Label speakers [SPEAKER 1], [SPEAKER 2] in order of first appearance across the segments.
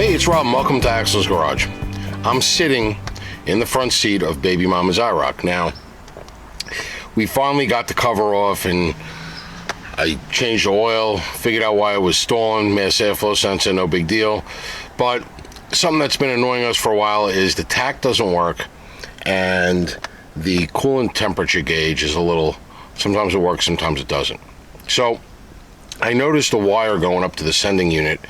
[SPEAKER 1] Hey, it's Rob and welcome to Axel's Garage. I'm sitting in the front seat of baby mama's IROC. Now, we finally got the cover off and I changed the oil, figured out why it was stalling, mass airflow sensor, no big deal. But something that's been annoying us for a while is the Tach doesn't work and the coolant temperature gauge is a little, sometimes it works, sometimes it doesn't. So I noticed the wire going up to the sending unit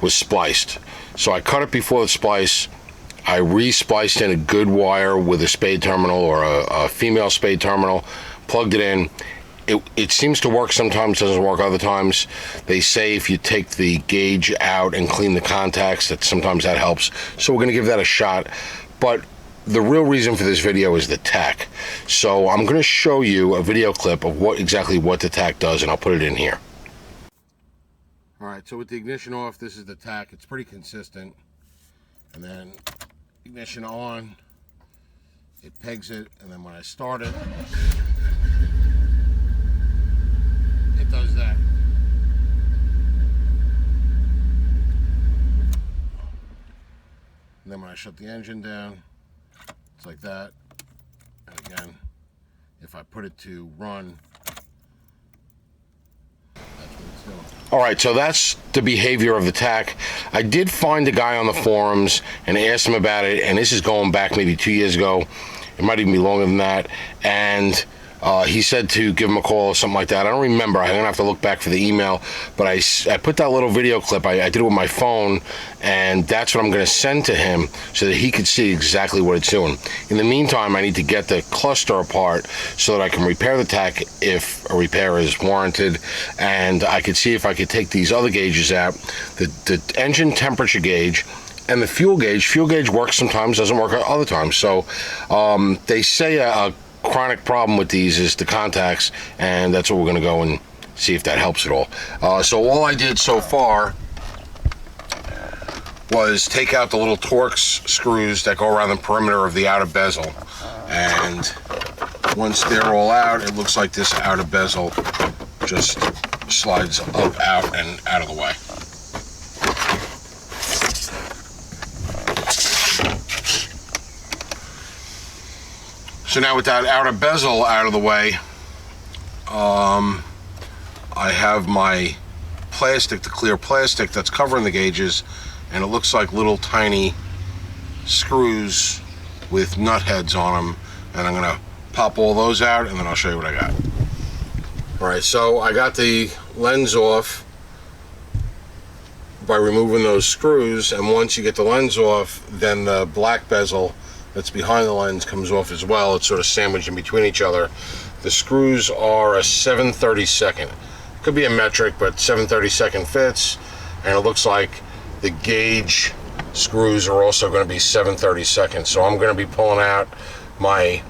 [SPEAKER 1] was spliced. So I cut it before the splice. I re-spliced in a good wire with a spade terminal or a female spade terminal, plugged it in. It seems to work sometimes, doesn't work other times. They say if you take the gauge out and clean the contacts, that sometimes that helps. So we're gonna give that a shot. But the real reason for this video is the Tach. So I'm gonna show you a video clip of exactly what the Tach does, and I'll put it in here. All right, so with the ignition off, this is the Tach. It's pretty consistent. And then ignition on, it pegs it, and then when I start it, it does that. And then when I shut the engine down, it's like that. And again, if I put it to run, all right, so that's the behavior of the Tach. I did find a guy on the forums and asked him about it, and this is going back maybe 2 years ago. It might even be longer than that. And he said to give him a call or something like that. I don't remember. I'm gonna have to look back for the email. But I put that little video clip. I did it with my phone, and that's what I'm gonna send to him so that he could see exactly what it's doing. In the meantime, I need to get the cluster apart so that I can repair the Tach if a repair is warranted, and I could see if I could take these other gauges out, the engine temperature gauge and the fuel gauge. Fuel gauge works sometimes, doesn't work other times. So they say a chronic problem with these is the contacts, and that's what we're going to go and see if that helps at all. So all I did so far was take out the little Torx screws that go around the perimeter of the outer bezel, and once they're all out, it looks like this outer bezel just slides up, out, and out of the way. So now with that outer bezel out of the way, I have my plastic, the clear plastic that's covering the gauges, and it looks like little tiny screws with nut heads on them, and I'm gonna pop all those out and then I'll show you what I got. All right, so I got the lens off by removing those screws, and once you get the lens off, then the black bezel that's behind the lens comes off as well. It's sort of sandwiched in between each other. The screws are a 7/32. Could be a metric, but 7/32 fits, and it looks like the gauge screws are also going to be 7/32. So I'm going to be pulling out my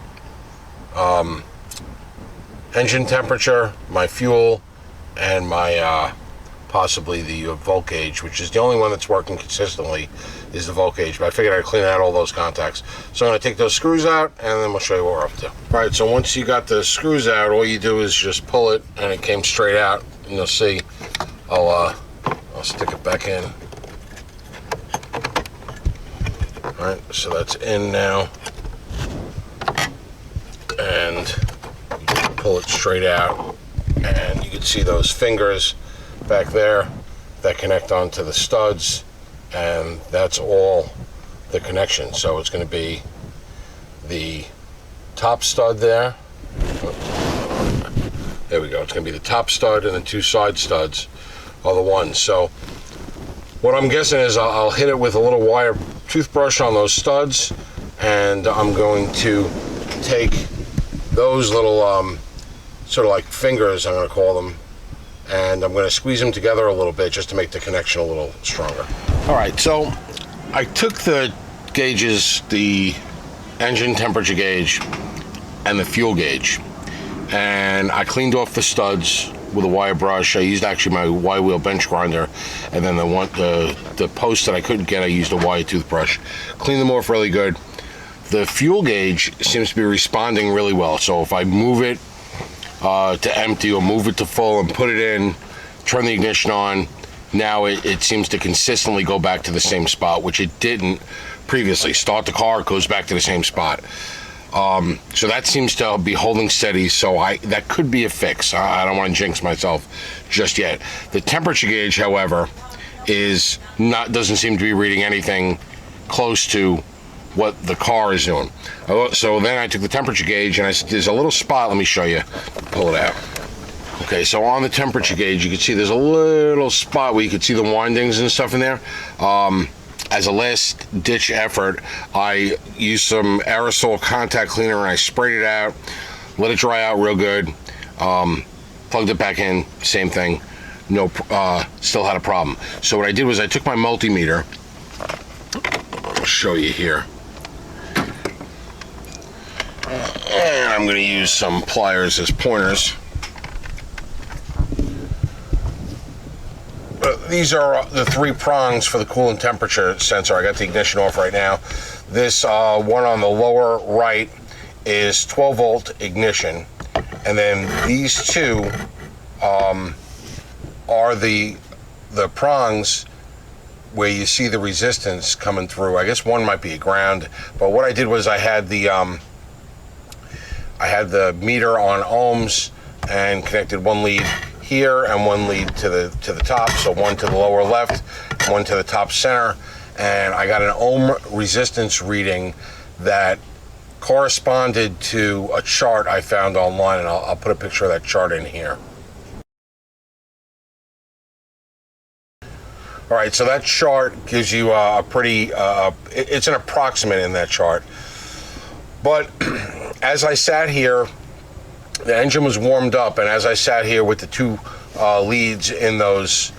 [SPEAKER 1] engine temperature, my fuel, and my possibly the volt gauge, which is the only one that's working consistently, is the volt gauge. But I figured I'd clean out all those contacts. So I'm going to take those screws out, and then we'll show you what we're up to. All right, so once you got the screws out, all you do is just pull it, and it came straight out. And you'll see, I'll stick it back in. All right, so that's in now. And you pull it straight out, and you can see those fingers back there that connect onto the studs, and that's all the connection. So it's going to be the top stud there. There we go. It's going to be the top stud, and the two side studs are the ones. So what I'm guessing is I'll hit it with a little wire toothbrush on those studs, and I'm going to take those little sort of like fingers, I'm going to call them, and I'm going to squeeze them together a little bit just to make the connection a little stronger. All right, so I took the gauges, the engine temperature gauge and the fuel gauge, and I cleaned off the studs with a wire brush. I used actually my Y wheel bench grinder, and then the post that I couldn't get, I used a wire toothbrush. Cleaned them off really good. The fuel gauge seems to be responding really well, so if I move it to empty or move it to full and put it in, turn the ignition on, now it seems to consistently go back to the same spot, which it didn't previously. Start the car, it goes back to the same spot. So that seems to be holding steady, so that could be a fix. I don't want to jinx myself just yet. The temperature gauge, however, doesn't seem to be reading anything close to what the car is doing. So then I took the temperature gauge, and there's a little spot. Let me show you. Pull it out. Okay, so on the temperature gauge, you can see there's a little spot where you can see the windings and stuff in there. As a last ditch effort, I used some aerosol contact cleaner and I sprayed it out, let it dry out real good, plugged it back in, same thing, still had a problem. So what I did was I took my multimeter, I'll show you here, and I'm going to use some pliers as pointers. These are the 3 prongs for the coolant temperature sensor. I got the ignition off right now. This one on the lower right is 12 volt ignition, and then these 2 are the prongs where you see the resistance coming through. I guess one might be a ground, but what I did was I had the meter on ohms and connected one lead here and one lead to the top, so one to the lower left, one to the top center, and I got an ohm resistance reading that corresponded to a chart I found online, and I'll put a picture of that chart in here. All right, so that chart gives you a pretty, it's an approximate in that chart, but as I sat here, the engine was warmed up, and as I sat here with the 2 leads in those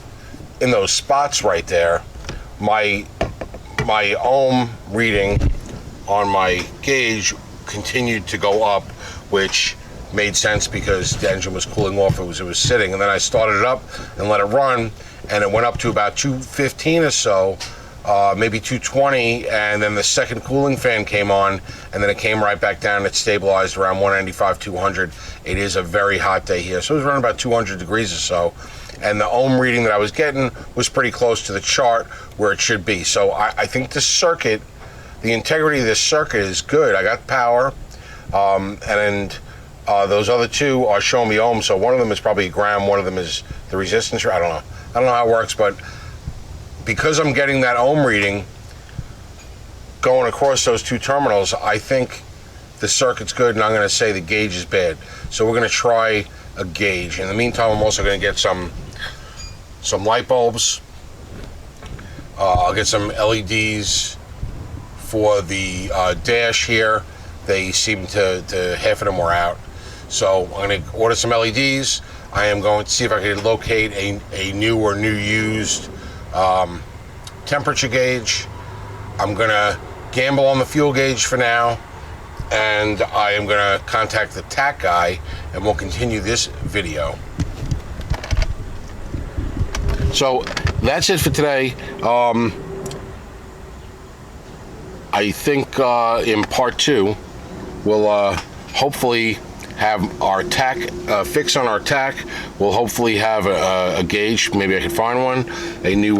[SPEAKER 1] spots right there, my ohm reading on my gauge continued to go up, which made sense because the engine was cooling off. It was sitting, and then I started it up and let it run, and it went up to about 215 or so, maybe 220, and then the second cooling fan came on, and then it came right back down. It stabilized around 195, 200. It is a very hot day here, so it was around about 200 degrees or so, and the ohm reading that I was getting was pretty close to the chart where it should be. So I think the circuit, the integrity of this circuit is good. I got power, and those other 2 are showing me ohms, so one of them is probably a ground, one of them is the resistance. I don't know how it works, but because I'm getting that ohm reading going across those 2 terminals, I think the circuit's good, and I'm going to say the gauge is bad. So we're going to try a gauge. In the meantime, I'm also going to get some light bulbs. I'll get some LEDs for the dash here. They seem to half of them were out. So I'm going to order some LEDs. I am going to see if I can locate a new or used temperature gauge. I'm gonna gamble on the fuel gauge for now, and I am gonna contact the Tach guy, and we'll continue this video. So that's it for today. I think in part 2 we'll hopefully have our Tach fix on our Tach. We'll hopefully have a gauge. Maybe I could find one, a new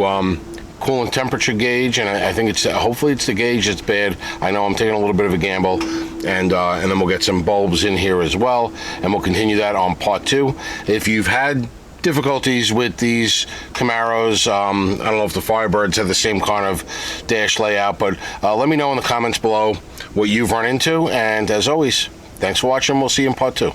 [SPEAKER 1] coolant temperature gauge, and I think hopefully it's the gauge that's bad. I know I'm taking a little bit of a gamble, and then we'll get some bulbs in here as well, and we'll continue that on part 2. If you've had difficulties with these Camaros, I don't know if the Firebirds have the same kind of dash layout, but let me know in the comments below what you've run into, and as always, thanks for watching. We'll see you in part 2.